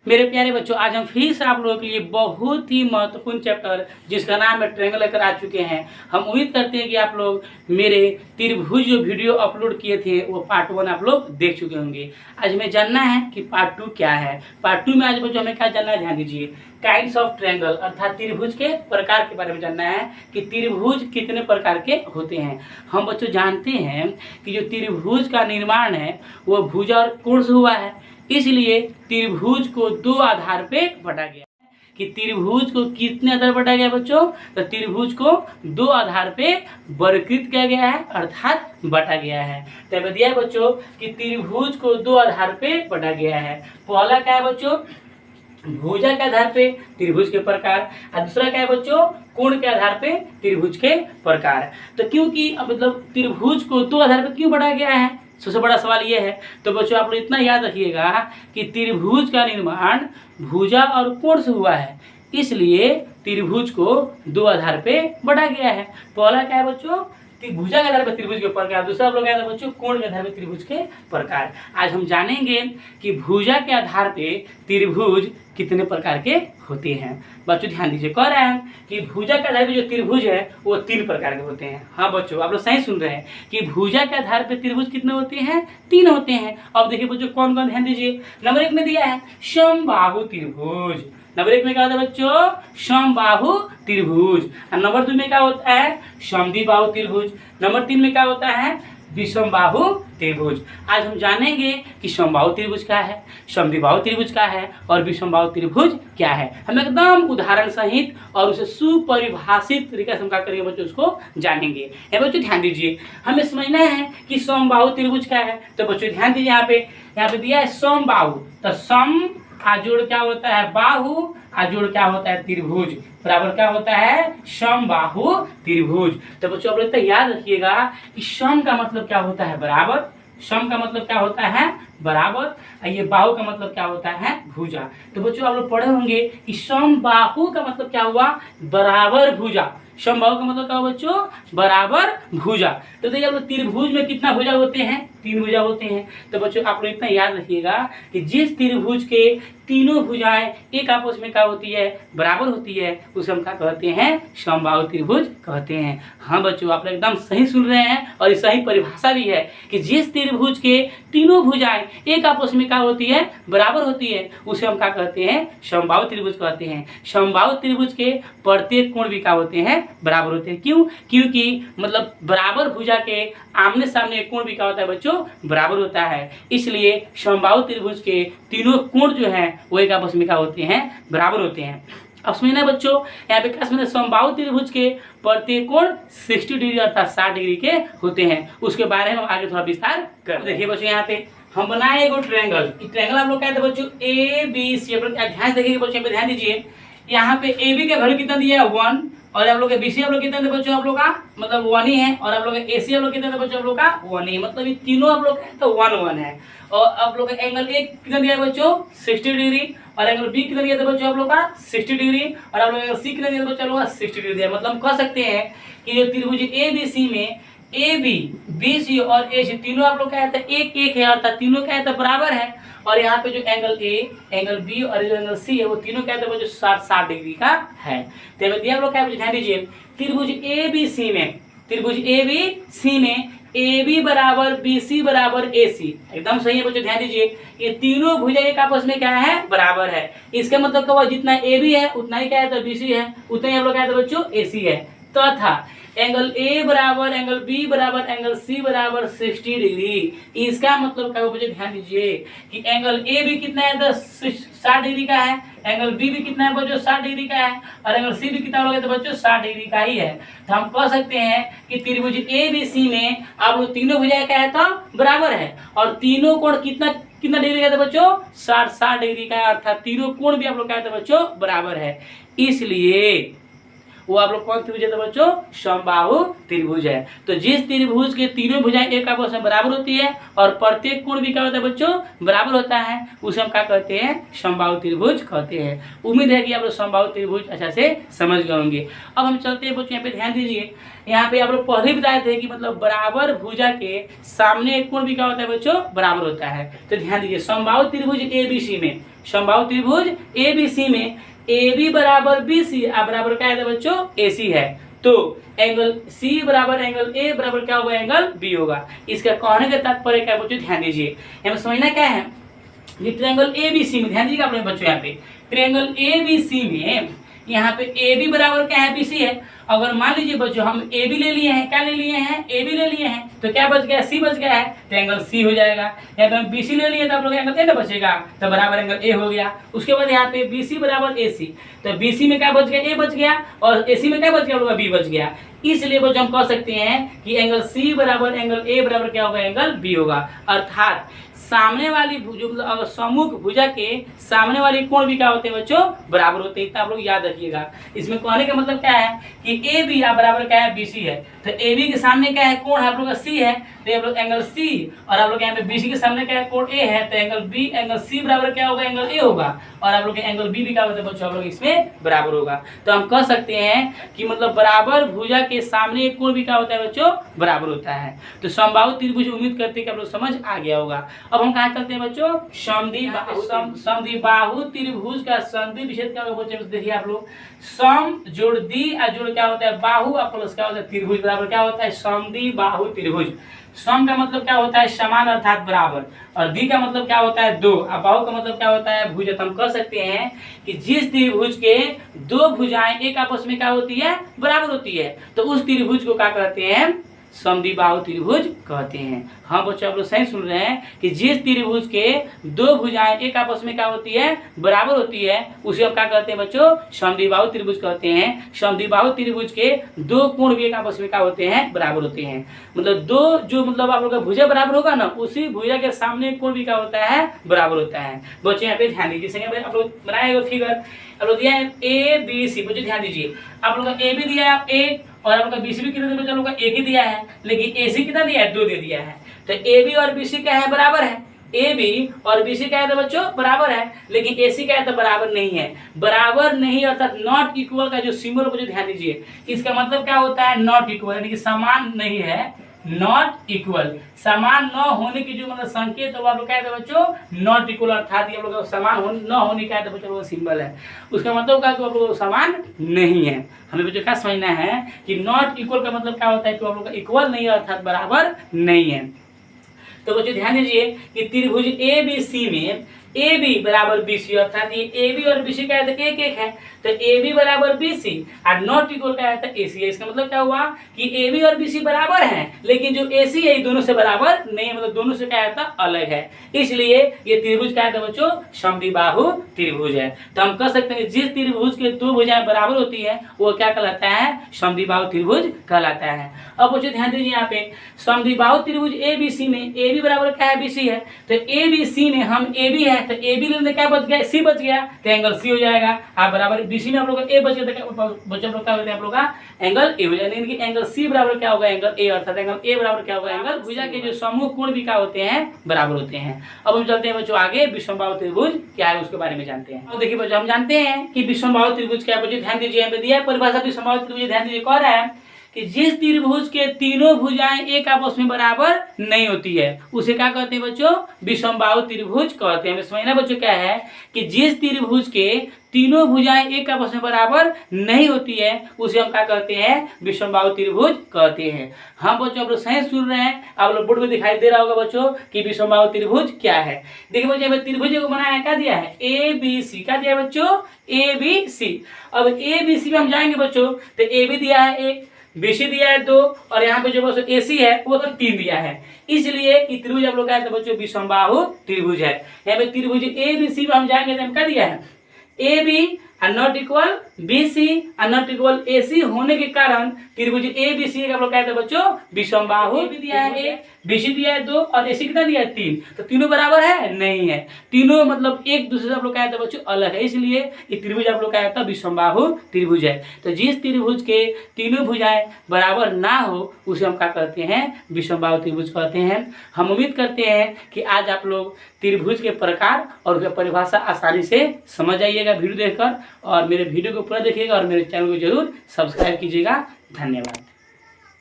मेरे प्यारे बच्चों, आज हम फिर से आप लोगों के लिए बहुत ही महत्वपूर्ण चैप्टर जिसका नाम है ट्रायंगल लेकर आ चुके हैं। हम उम्मीद करते हैं कि आप लोग मेरे त्रिभुज जो वीडियो अपलोड किए थे वो पार्ट 1 आप लोग देख चुके होंगे। आज हमें जानना है कि पार्ट 2 क्या है। पार्ट 2 में आज बच्चों हमें क्या जानना है, ध्यान दीजिए। काइंड्स ऑफ ट्रायंगल अर्थात त्रिभुज के प्रकार के बारे में जानना है कि त्रिभुज कितने प्रकार के होते हैं। हम बच्चों जानते हैं कि जो त्रिभुज का निर्माण है वो भुजा और कोण से हुआ है, इसलिए त्रिभुज को दो आधार पे बांटा गया है। कि त्रिभुज को कितने आधार बांटा गया बच्चों, तो त्रिभुज को दो आधार पे वर्गीकृत किया गया है अर्थात बांटा गया है। तो बताइए बच्चों कि त्रिभुज को दो आधार पे बांटा गया है। पहला क्या है बच्चों, भुजा के आधार पे त्रिभुज के प्रकार, और दूसरा क्या है बच्चों, कोण के आधार पे त्रिभुज के प्रकार। तो क्योंकि मतलब त्रिभुज को दो आधार पे क्यों बांटा गया है, सबसे बड़ा सवाल ये है। तो बच्चों आप लोग इतना याद रखिएगा कि त्रिभुज का निर्माण भुजा और कोण से हुआ है, इसलिए त्रिभुज को दो आधार पे बांटा गया है। पहला क्या है बच्चों कि भुजा के आधार पर त्रिभुज के प्रकार, दूसरा आप लोग क्या है बच्चों, कोण के आधार पर त्रिभुज के प्रकार। आज हम जानेंगे कि भुजा के आधार पे त्रिभुज कितने प्रकार के होते हैं। बच्चों ध्यान दीजिए, कह रहे हैं कि भुजा के आधार पर जो त्रिभुज है वो 3 प्रकार के होते हैं। हाँ बच्चों आप लोग सही सुन रहे हैं कि भुजा के आधार पर त्रिभुज कितने होते हैं, 3 होते हैं। अब देखिए बच्चों कौन कौन, ध्यान दीजिए। नंबर 1 में दिया है समबाहु त्रिभुज। नंबर 1 में क्या होता है बच्चों, समबाहु त्रिभुज। और नंबर 2 में क्या होता है, समद्विबाहु त्रिभुज। नंबर 3 में क्या होता है, विषमबाहु त्रिभुज। आज हम जानेंगे कि समबाहु त्रिभुज क्या है, समद्विबाहु त्रिभुज क्या है और विषमबाहु त्रिभुज क्या है। हम एकदम उदाहरण सहित और उसे सुपरिभाषित तरीके से हम क्या करेंगे बच्चों, उसको जानेंगे। बच्चों ध्यान दीजिए, हमें समझना है कि समबाहु त्रिभुज क्या है। तो बच्चों ध्यान दीजिए, यहाँ पे दिया है समबाहु। तो सम आजोड़ क्या होता है, बाहु आजोड़ क्या होता है, त्रिभुज, बराबर क्या होता है, समबाहु त्रिभुज। तो बच्चों आप लोग याद रखिएगा कि सम का मतलब क्या होता है, बराबर। सम का मतलब क्या होता है, बराबर। ये बाहु का मतलब क्या होता है, भुजा। तो बच्चों आप लोग पढ़े होंगे कि समबाहु का मतलब क्या हुआ, बराबर भुजा। समबाहु का मतलब क्या हुआ बच्चों, बराबर भुजा। तो देखिए आप लोग त्रिभुज में कितना भुजा होते हैं, 3 भुजा होते हैं। तो बच्चों आप लोग इतना याद रखिएगा कि जिस त्रिभुज के तीनों भुजाएं एक आपस में क्या होती है, बराबर होती है, उसे हम क्या कहते हैं, समबाहु त्रिभुज कहते हैं। हाँ बच्चों आप लोग एकदम सही सुन रहे हैं और ये सही परिभाषा भी है कि जिस त्रिभुज के तीनों भुजाएं एक आपस में क्या होती है, बराबर होती है, उसे हम क्या कहते हैं, समबाहु त्रिभुज कहते हैं। समबाहु त्रिभुज के प्रत्येक कोण भी क्या होते हैं, बराबर होते हैं। क्यों, क्योंकि मतलब बराबर भुजा के आमने सामने कोण भी क्या होता है बच्चों, बराबर होता है, इसलिए समबाहु त्रिभुज के तीनों कोण जो हैं वो एक आपस में क्या होते हैं, बराबर होते हैं। अब समझना बच्चों, यहाँ पे क्या समझना, समबाहु त्रिभुज के प्रत्येक कोण 60 डिग्री अर्थात 60 डिग्री के होते हैं। उसके बारे में हम आगे थोड़ा विस्तार कर देखिए बच्चों। यहाँ पे हम बनाए एगो ट्रायंगल। ट्रायंगल आप लोग कहते हैं बच्चों ABC। ध्यान देखिए बच्चों, पे ध्यान दीजिए। यहाँ पे AB का वैल्यू कितना दिया है, 1, और आप लोग के BC आप लोग कितना बच्चों, आप लोग का मतलब 1 ही है, और आप लोग के AC आप लोग कितना बच्चों, आप लोग का 1 ही, मतलब ये तीनों आप लोग का तो 1 1 है। और आप लोग का एंगल A कितना दिया है बच्चों, 60 डिग्री, और एंगल B कितना दिया था बच्चों आप लोग का 60 डिग्री, और आप लोग एंगल C कितना दिया था बच्चों आप लोग का 60 डिग्री दिया। मतलब हम कह सकते हैं कि जो त्रिभुज ABC में AB, BC और AC तीनों आप लोग क्या है, एक एक है, अर्थात तीनों क्या है, बराबर है। और यहाँ पे जो एंगल A, एंगल B और जो एंगल C है वो तीनों क्या है, जो 60 डिग्री का है। तो दिया आप लोग क्या, ध्यान दीजिए। त्रिभुज ABC में, त्रिभुज ABC में AB बराबर BC बराबर AC, एकदम सही है बच्चों। ध्यान दीजिए, ये तीनों भुजा एक आपस में क्या है, बराबर है। इसका मतलब क्या हुआ, जितना AB है उतना ही क्या है, तो BC है, उतना ही आप लोग क्या है बच्चों, AC है। तथा एंगल A बराबर एंगल B बराबर एंगल C बराबर 60 डिग्री। इसका मतलब क्या बच्चों, ध्यान दीजिए कि एंगल A भी कितना है, तो 60 डिग्री का है, एंगल B भी कितना है बच्चों, 60 डिग्री का है, और एंगल C भी कितना होगा तो बच्चों 60 डिग्री का ही है। तो हम कह सकते हैं कि त्रिभुज ABC में आप लोग तीनों भुजाएं क्या है, तो बराबर है, और तीनों कोण कितना कितना डिग्री का था बच्चों, 60 डिग्री का है, अर्थात तीनों कोण भी आप लोग क्या है बच्चों, बराबर है। इसलिए वो आप लोग कौन त्रिभुज है तो बच्चों समबाहु त्रिभुज है। तो जिस त्रिभुज के तीनों भुजाएं एक आपस में बराबर होती है और प्रत्येक कोण भी क्या होता है बच्चों बराबर होता है, उसे हम क्या कहते हैं समबाहु त्रिभुज कहते हैं। उम्मीद है कि आप लोग समबाहु त्रिभुज अच्छा से समझ गए होंगे। अब हम चलते हैं बच्चों, यहाँ पे ध्यान दीजिए, यहाँ पे आप लोग पहले ही बताए थे कि मतलब बराबर भुजा के सामने एक कोण भी क्या होता है बच्चों बराबर होता है। तो ध्यान दीजिए समबाहु त्रिभुज ABC में, समबाहु त्रिभुज ABC में AB बराबर BC बराबर क्या है बच्चों AC है, तो एंगल C बराबर एंगल A बराबर क्या होगा एंगल B होगा। इसका कहने का तात्पर्य क्या बच्चों ध्यान दीजिए, हमें समझना क्या है कि ट्रायंगल ABC में, ध्यान दीजिएगा अपने बच्चों, यहाँ पे ट्रायंगल ABC में यहाँ पे AB बराबर क्या है BC है। अगर मान लीजिए बच्चों हम AB ले लिए हैं, क्या ले लिए हैं AB ले लिए हैं, तो क्या बच गया C बच गया है, तो एंगल C हो जाएगा। यहाँ पे हम BC ले लिए तो आप लोग एंगल A ना बचेगा, तो बराबर एंगल A हो गया। उसके बाद यहाँ पे BC बराबर AC, तो BC में क्या बच गया A बच गया और AC में क्या बच गया B बच गया। इसलिए बच्चों हम कह सकते हैं कि एंगल C बराबर एंगल A बराबर क्या होगा एंगल B होगा। अर्थात सामने वाली जो मतलब सम्मुख भुजा के सामने वाली कोण भी क्या होते हैं बच्चों बराबर होते हैं, इतना आप लोग याद रखिएगा। इसमें कहने का मतलब क्या है कि AB बराबर क्या है BC है, तो AB के सामने क्या है कोण आप लोग का C है, तो आप लोग एंगल C, और आप लोग यहाँ पे BC के सामने क्या है कोण A है, तो एंगल B एंगल C बराबर क्या होगा एंगल A होगा, और आप लोग एंगल B भी क्या होता है बच्चों आप लोग इसमें बराबर होगा। तो हम कह सकते हैं कि मतलब बराबर भुजा के सामने एक कोण भी क्या होता है बच्चों बराबर होता है। तो समबाहु त्रिभुज उम्मीद करते हैं कि आप लोग समझ आ गया होगा। अब हम क्या करते हैं बच्चों समद्विबाहु त्रिभुज का संधि विच्छेद क्या होगा बच्चों, देखिए आप लोग सम जोड़ दी और जोड़ क्या होता है बाहु और प्लस क्या होता है त्रिभुज बराबर क्या होता है समद्विबाहु त्रिभुज। सम का मतलब क्या होता है समान अर्थात बराबर, और द्वि का मतलब क्या होता है दो, और बाहु का मतलब क्या होता है भुज। तो हम कह सकते हैं कि जिस त्रिभुज के दो भुजाएं एक आपस में क्या होती है बराबर होती है, तो उस त्रिभुज को क्या कहते हैं समद्विबाहु त्रिभुज कहते हैं। हाँ बच्चों आप लोग सही सुन रहे हैं कि जिस त्रिभुज के दो भुजाएं एक आपस में क्या होती है बराबर होती है, उसे हम क्या कहते हैं बच्चों समद्विबाहु त्रिभुज कहते हैं। समद्विबाहु त्रिभुज के दो कोण भी एक आपस में क्या होते हैं बराबर होते हैं, मतलब दो जो मतलब आप लोग का भुजा बराबर होगा ना, उसी भुजा के सामने कोण भी क्या होता है बराबर होता है। बच्चों यहाँ पे ध्यान दीजिए, आप लोग बनाएगा फिगर, आप लोग दिया है ABC, बच्चों ध्यान दीजिए आप लोग का A भी दिया है एक, और आप लोग का BC भी कितना दिया लोग का एक ही दिया है, लेकिन AC कितना दिया है दो दे दिया है। तो AB और BC क्या है बराबर है, AB और BC क्या है तो बच्चों बराबर है, लेकिन AC क्या है तो बराबर नहीं है। बराबर नहीं अर्थात नॉट इक्वल का जो सिंबल बच्चों ध्यान दीजिए, इसका मतलब क्या होता है नॉट इक्वल, यानी कि समान नहीं है, नॉट इक्वल समान न होने की जो मतलब संकेत वो आप लोग क्या है बच्चों नॉट इक्वल, अर्थात ये लोग समान न होने का बच्चों सिंबल है, उसका मतलब क्या आप लोग समान नहीं है। हमें बच्चों क्या समझना है कि नॉट इक्वल का मतलब क्या होता है कि आप लोग का इक्वल नहीं है अर्थात बराबर नहीं है। तो बच्चों ध्यान दीजिए कि त्रिभुज ABC में AB बराबर BC, अर्थात ये AB और BC क्या है तो एक एक है, तो AB बराबर BC और नॉट इक्वल क्या है तो AC है। इसका मतलब क्या हुआ कि AB और BC बराबर हैं, लेकिन जो AC है ये दोनों से बराबर नहीं है, मतलब दोनों से क्या है तो अलग है, इसलिए ये त्रिभुज क्या है तो बच्चों समद्विबाहु त्रिभुज है। तो हम कह सकते हैं जिस त्रिभुज के दो भुजाएं बराबर होती है वो क्या कहलाता है समद्विबाहु त्रिभुज कहलाता है। अब बच्चों ध्यान दीजिए यहाँ पे समद्विबाहु त्रिभुज ABC में AB बराबर क्या है BC है, तो ABC में हम AB है तो AB लेने क्या बच गया C बच गया, तो एंगल C हो जाएगा। आप बराबर BC में आप लोग का A बच गया, बच्चों लोग क्या होते हैं आप लोग का एंगल A हो जाएगा, यानी कि एंगल C बराबर क्या होगा एंगल A, अर्थात एंगल A बराबर क्या होगा एंगल भुजा के जो समूह कोण भी क्या होते हैं बराबर होते हैं। अब हम चलते हैं बच्चों आगे विषमबाहु त्रिभुज क्या है उसके बारे में जानते हैं। अब देखिए बच्चों हम जानते हैं कि विषमबाहु त्रिभुज क्या है, बच्चों ध्यान दीजिए यहाँ पे दिया है परिभाषा विषमबाहु त्रिभुज, ध्यान दीजिए कह रहा है कि जिस त्रिभुज के तीनों भुजाएं एक आपस में बराबर नहीं होती है उसे क्या कहते हैं बच्चों विषमबाहु त्रिभुज कहते हैं। समझना बच्चों क्या है कि जिस त्रिभुज के तीनों भुजाएं एक आपस में बराबर नहीं होती है उसे हम क्या कहते हैं विषमबाहु त्रिभुज कहते हैं। हम बच्चों आप लोग सही सुन रहे हैं, आप लोग बोर्ड में दिखाई दे रहा होगा बच्चों कि विषमबाहु त्रिभुज क्या है। देखिए बच्चों त्रिभुज को बनाया क्या दिया है ABC, क्या दिया है बच्चों ABC। अब ABC में हम जाएंगे बच्चों तो AB दिया है एक, BC दिया है दो, और यहाँ पे जो बच्चों AC है वो तो 3 दिया है, इसलिए कि त्रिभुज आप लोग क्या है तो बच्चों विषमबाहु त्रिभुज है। यहाँ पे त्रिभुज ABC में हम जाएंगे तो हम क्या दिया है AB not equal BC not equal AC होने के कारण त्रिभुज ABC का आप लोग कहते हैं बच्चों विषमबाहु भी दिया है 1, BC दिया है 2 और AC कितना दिया है 3। तो तीनों बराबर है नहीं है, तीनों मतलब एक दूसरे से आप लोग कहते हैं बच्चों अलग है, इसलिए ये त्रिभुज आप लोग कहते हैं विषमबाहु त्रिभुज है। तो जिस त्रिभुज के तीनों भुजाएं बराबर ना हो उसे हम क्या कहते हैं, विषमबाहु त्रिभुज कहते हैं। हम उम्मीद करते हैं कि आज आप लोग त्रिभुज के प्रकार और उसकी परिभाषा आसानी से समझ जाइएगा वीडियो देखकर, और मेरे वीडियो को पूरा देखिएगा और मेरे चैनल को जरूर सब्सक्राइब कीजिएगा। धन्यवाद।